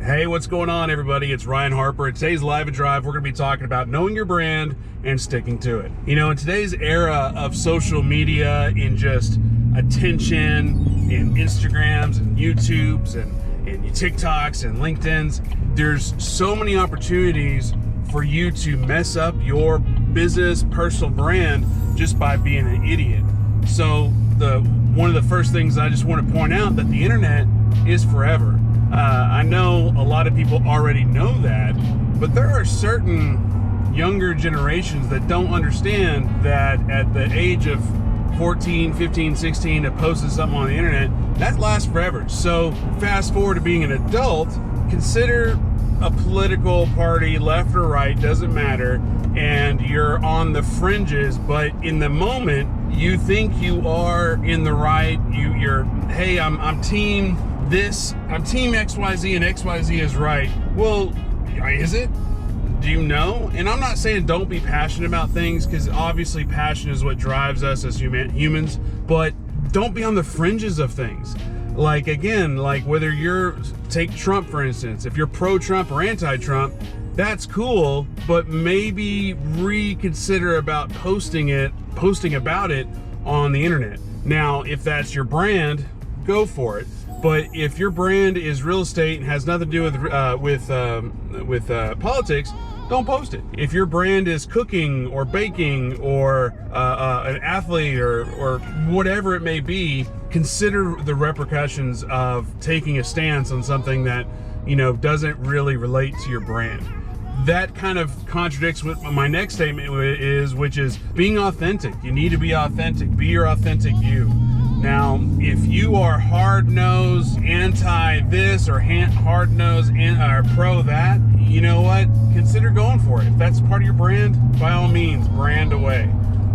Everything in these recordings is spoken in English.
Hey, what's going on, everybody? It's Ryan Harper. In today's Live and Drive, we're going to be talking about knowing your brand and sticking to it. You know, in today's era of social media, in just attention, in Instagrams and YouTubes and TikToks and LinkedIn's, there's so many opportunities for you to mess up your business, personal brand just by being an idiot. So one of the first things I just want to point out that the internet is forever. I know a lot of people already know that, but there are certain younger generations that don't understand that at the age of 14, 15, 16 to posting something on the internet, that lasts forever. So fast forward to being an adult, consider a political party, left or right, doesn't matter, and you're on the fringes, but in the moment, you think you are in the right, you're, hey, I'm team this, I'm team XYZ and XYZ is right. Well, is it? Do you know? And I'm not saying don't be passionate about things, because obviously passion is what drives us as humans, but don't be on the fringes of things. Like, again, like whether take Trump for instance, if you're pro-Trump or anti-Trump, that's cool, but maybe reconsider about posting about it on the internet. Now, if that's your brand, go for it. But if your brand is real estate and has nothing to do with politics, don't post it. If your brand is cooking or baking or an athlete or whatever it may be, consider the repercussions of taking a stance on something that, you know, doesn't really relate to your brand. That kind of contradicts what my next statement is, which is being authentic. You need to be authentic. Be your authentic you. Now, if you are hard-nosed anti this or hard-nosed or pro that, you know what? Consider going for it. If that's part of your brand, by all means, brand away.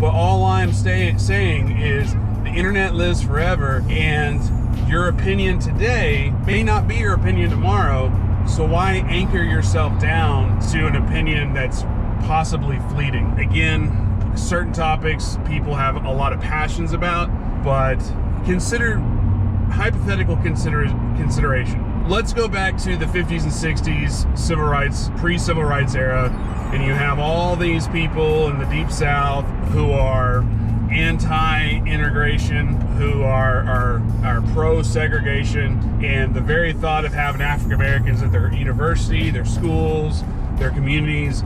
But all I'm saying is the internet lives forever, and your opinion today may not be your opinion tomorrow. So why anchor yourself down to an opinion that's possibly fleeting? Again, certain topics people have a lot of passions about, but consider hypothetical consideration. Let's go back to the 50s and 60s, civil rights, pre-civil rights era, and you have all these people in the Deep South who are anti-integration, who are pro-segregation, and the very thought of having African Americans at their university, their schools, their communities,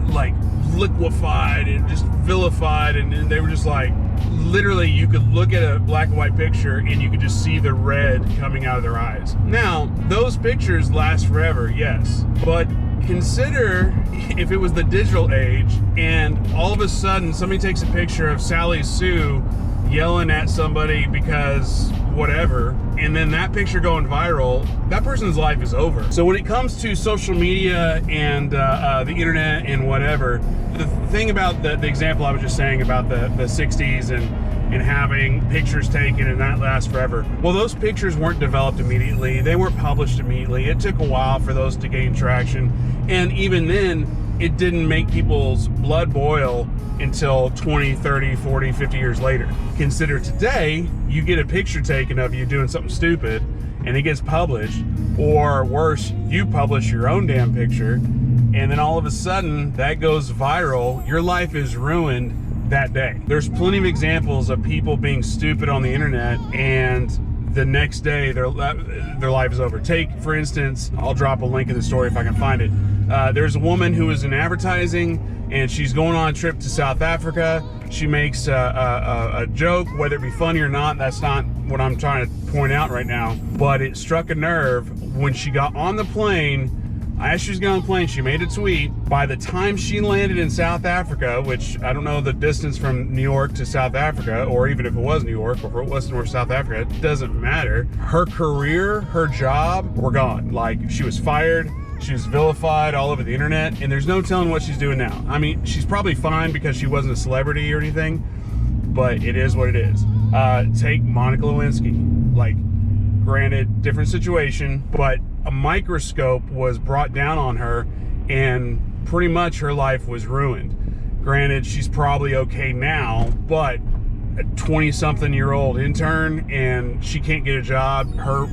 like liquefied and just vilified, and they were just like, literally you could look at a black and white picture and you could just see the red coming out of their eyes. Now, those pictures last forever, yes, but consider if it was the digital age and all of a sudden somebody takes a picture of Sally Sue yelling at somebody because whatever, and then that picture going viral, that person's life is over. So when it comes to social media and the internet and whatever, the thing about the example I was just saying about the 60s and having pictures taken and that lasts forever. Well, those pictures weren't developed immediately. They weren't published immediately. It took a while for those to gain traction. And even then, it didn't make people's blood boil until 20, 30, 40, 50 years later. Consider today, you get a picture taken of you doing something stupid and it gets published, or worse, you publish your own damn picture, and then all of a sudden that goes viral. Your life is ruined that day. There's plenty of examples of people being stupid on the internet and the next day their life is over. Take, for instance, I'll drop a link in the story if I can find it. There's a woman who is in advertising and she's going on a trip to South Africa. She makes a joke, whether it be funny or not, that's not what I'm trying to point out right now, but it struck a nerve when she got on the plane. As she was getting on the plane, she made a tweet. By the time she landed in South Africa, which I don't know the distance from New York to South Africa, or even if it was New York, or if it wasn't or South Africa, it doesn't matter. Her career, her job were gone. Like, she was fired, she was vilified all over the internet, and there's no telling what she's doing now. I mean, she's probably fine because she wasn't a celebrity or anything, but it is what it is. Take Monica Lewinsky. Like, granted, different situation, but a microscope was brought down on her and pretty much her life was ruined. Granted, she's probably okay now, but 20-something-year-old intern and she can't get a job. Her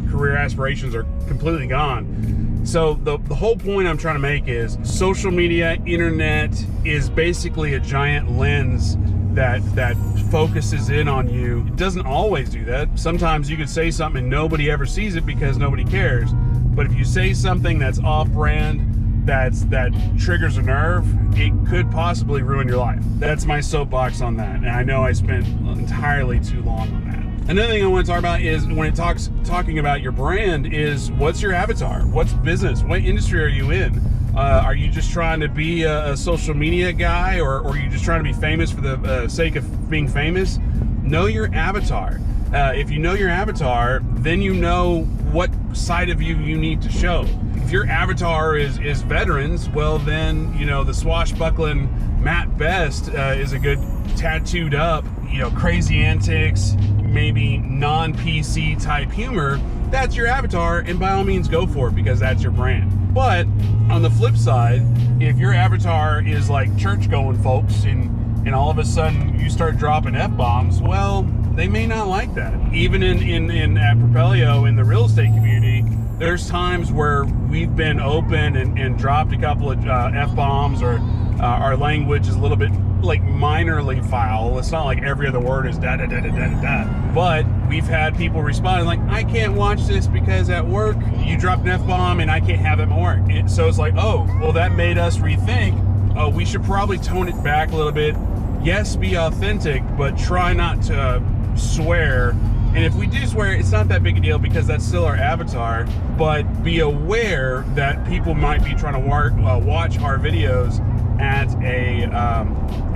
career aspirations are completely gone. So the whole point I'm trying to make is social media, internet is basically a giant lens that focuses in on you. It doesn't always do that. Sometimes you could say something and nobody ever sees it because nobody cares. But if you say something that's off-brand, that triggers a nerve, it could possibly ruin your life. That's my soapbox on that. And I know I spent entirely too long on that. Another thing I want to talk about is when it talking about your brand is what's your avatar? What's business? What industry are you in? Are you just trying to be a social media guy, or are you just trying to be famous for the sake of being famous? Know your avatar. If you know your avatar, then you know what side of you need to show. If your avatar is veterans, well then, you know, the swashbuckling Matt Best is a good tattooed up, you know, crazy antics, maybe non-PC type humor. That's your avatar, and by all means go for it because that's your brand. But on the flip side, if your avatar is like church-going folks and all of a sudden you start dropping F-bombs, well, they may not like that. Even in at Propelio, in the real estate community, there's times where we've been open and dropped a couple of F-bombs, or our language is a little bit like minorly foul. It's not like every other word is da da da da da da da. But we've had people respond like, I can't watch this because at work you dropped an F-bomb and I can't have it more. So it's like, oh, well, that made us rethink. Oh, we should probably tone it back a little bit. Yes, be authentic, but try not to swear. And if we do swear, it's not that big a deal because that's still our avatar. But be aware that people might be trying to watch our videos at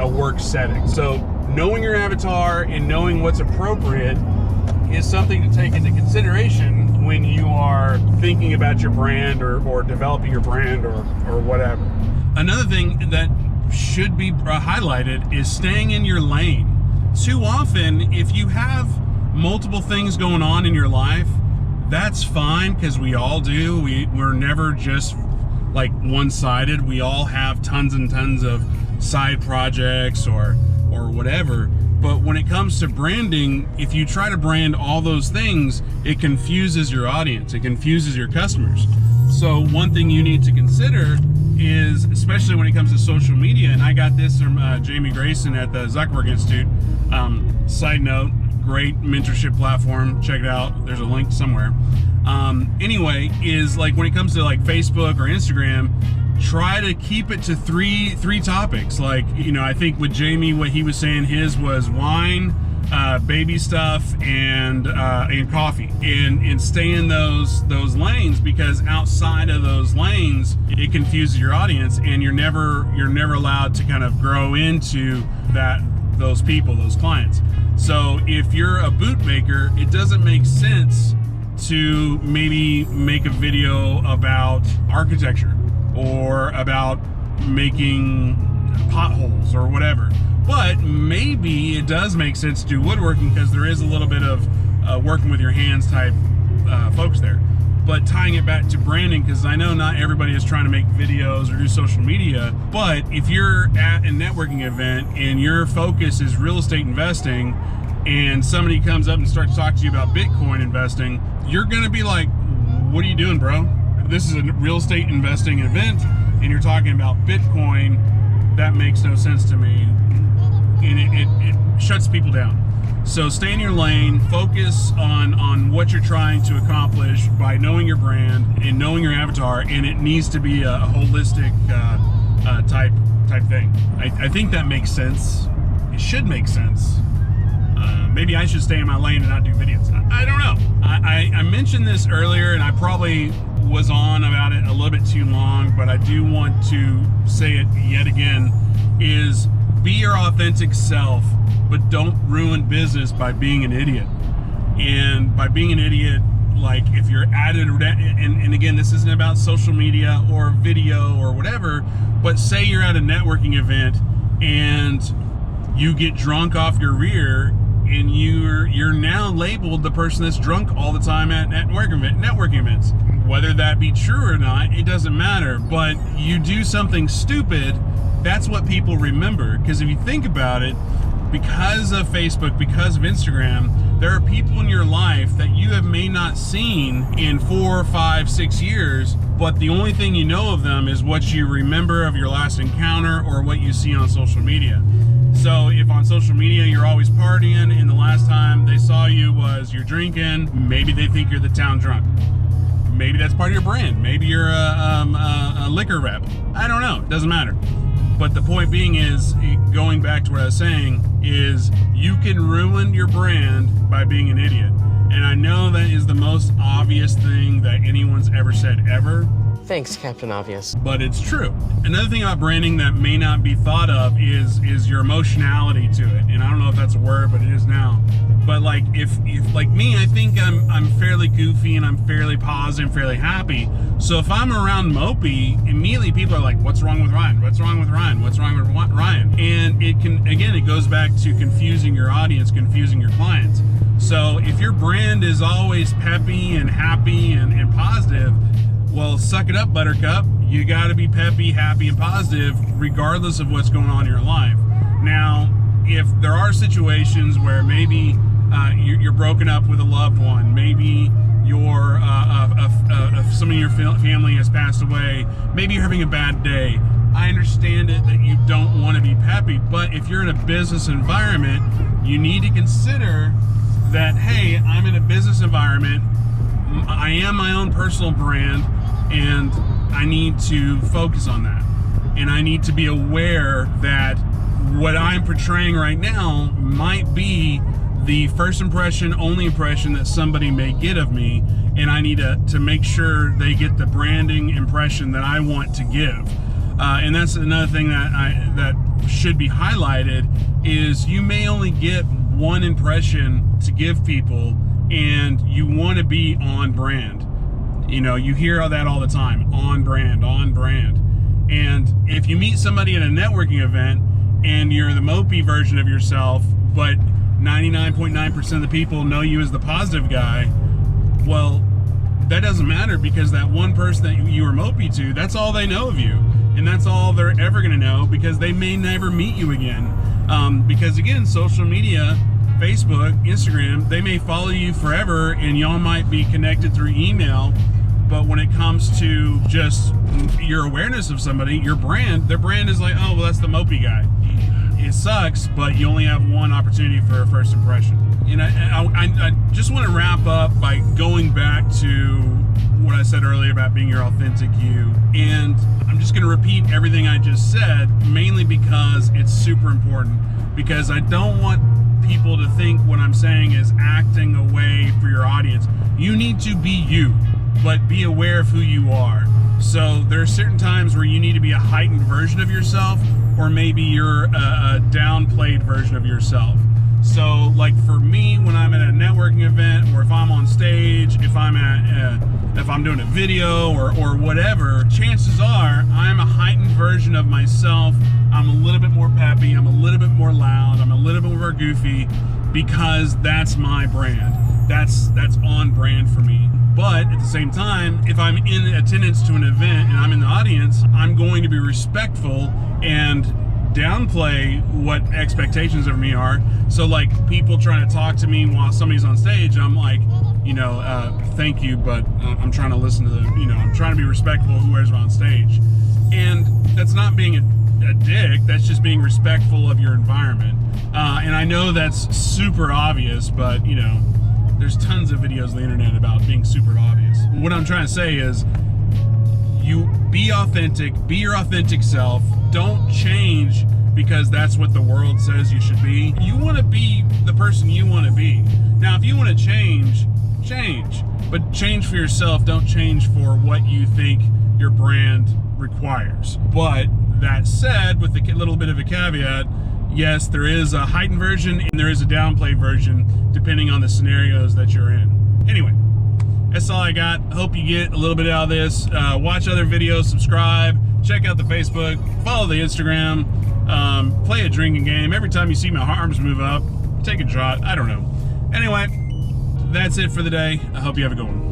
a work setting. So knowing your avatar and knowing what's appropriate is something to take into consideration when you are thinking about your brand or developing your brand or whatever. Another thing that should be highlighted is staying in your lane. Too often, if you have multiple things going on in your life, that's fine, because we all do. We're never just like one-sided. We all have tons and tons of side projects or whatever. But when it comes to branding, if you try to brand all those things, it confuses your audience. It confuses your customers. So one thing you need to consider is, especially when it comes to social media, and I got this from Jamie Grayson at the Zuckerberg Institute. Side note, great mentorship platform. Check it out. There's a link somewhere. Anyway, is like when it comes to like Facebook or Instagram, try to keep it to three topics. Like, you know, I think with Jamie, what he was saying, his was wine, baby stuff, and coffee, and stay in those lanes, because outside of those lanes, it confuses your audience, and you're never allowed to kind of grow into those people, those clients. So if you're a boot maker, it doesn't make sense to maybe make a video about architecture or about making potholes or whatever. But maybe it does make sense to do woodworking, because there is a little bit of working with your hands type folks there. But tying it back to branding, because I know not everybody is trying to make videos or do social media, but if you're at a networking event and your focus is real estate investing, and somebody comes up and starts talking to you about Bitcoin investing, you're gonna be like, what are you doing, bro? This is a real estate investing event and you're talking about Bitcoin. That makes no sense to me. And it shuts people down. So stay in your lane, focus on what you're trying to accomplish by knowing your brand and knowing your avatar, and it needs to be a holistic type thing. I think that makes sense. It should make sense. Maybe I should stay in my lane and not do videos. I don't know. I mentioned this earlier, and I probably was on about it a little bit too long, but I do want to say it yet again, is be your authentic self, but don't ruin business by being an idiot. And by being an idiot, like if you're at it, and again, this isn't about social media or video or whatever, but say you're at a networking event and you get drunk off your rear, and you're now labeled the person that's drunk all the time at networking events. Whether that be true or not, it doesn't matter. But you do something stupid, that's what people remember. Because if you think about it, because of Facebook, because of Instagram, there are people in your life that you may not seen in 4, 5, 6 years, but the only thing you know of them is what you remember of your last encounter or what you see on social media. So if on social media you're always partying and the last time they saw you was you're drinking, maybe they think you're the town drunk. Maybe that's part of your brand. Maybe you're a liquor rep. I don't know. It doesn't matter. But the point being is, going back to what I was saying, is you can ruin your brand by being an idiot. And I know that is the most obvious thing that anyone's ever said ever. Thanks, Captain Obvious. But it's true. Another thing about branding that may not be thought of is your emotionality to it. And I don't know if that's a word, but it is now. But like if like me, I think I'm fairly goofy and I'm fairly positive, fairly happy. So if I'm around mopey, immediately people are like, "What's wrong with Ryan? What's wrong with Ryan? What's wrong with Ryan?" And it goes back to confusing your audience, confusing your clients. So if your brand is always peppy and happy and positive, well, suck it up, Buttercup. You got to be peppy, happy, and positive, regardless of what's going on in your life. Now, if there are situations where maybe you're broken up with a loved one, maybe some of your family has passed away, maybe you're having a bad day, I understand it that you don't want to be peppy, but if you're in a business environment, you need to consider that, hey, I'm in a business environment, I am my own personal brand, and I need to focus on that. And I need to be aware that what I'm portraying right now might be the first impression, only impression that somebody may get of me, and I need to make sure they get the branding impression that I want to give. And that's another thing that should be highlighted, is you may only get one impression to give people, and you want to be on brand. You know, you hear that all the time, on brand, on brand. And if you meet somebody at a networking event and you're the mopey version of yourself, but 99.9% of the people know you as the positive guy, well, that doesn't matter, because that one person that you were mopey to, that's all they know of you. And that's all they're ever going to know, because they may never meet you again. Because again, social media, Facebook, Instagram, they may follow you forever and y'all might be connected through email, but when it comes to just your awareness of somebody, your brand, their brand is like, oh, well, that's the mopey guy. It sucks, but you only have one opportunity for a first impression. And I just want to wrap up by going back to what I said earlier about being your authentic you. And I'm just going to repeat everything I just said, mainly because it's super important, because I don't want people to think what I'm saying is acting away for your audience. You need to be you, but be aware of who you are. So there are certain times where you need to be a heightened version of yourself, or maybe you're a downplayed version of yourself. So like for me, when I'm at a networking event, or if I'm on stage, if I'm doing a video or whatever, chances are I'm a heightened version of myself. I'm a little bit more peppy, I'm a little bit more loud, I'm a little bit more goofy, because that's my brand. That's on brand for me. But at the same time, if I'm in attendance to an event and I'm in the audience, I'm going to be respectful and downplay what expectations of me are. So like people trying to talk to me while somebody's on stage, I'm like, thank you, but I'm trying to listen to I'm trying to be respectful of whoever's on stage. And that's not being a dick, that's just being respectful of your environment. And I know that's super obvious, but there's tons of videos on the internet about being super obvious. What I'm trying to say is, you be authentic, be your authentic self. Don't change because that's what the world says you should be. You want to be the person you want to be. Now, if you want to change, change. But change for yourself, don't change for what you think your brand requires. But that said, with a little bit of a caveat, yes, there is a heightened version and there is a downplayed version, depending on the scenarios that you're in. Anyway, that's all I got. Hope you get a little bit out of this. Watch other videos, subscribe, check out the Facebook, follow the Instagram, play a drinking game. Every time you see my arms move up, take a shot. I don't know. Anyway, that's it for the day. I hope you have a good one.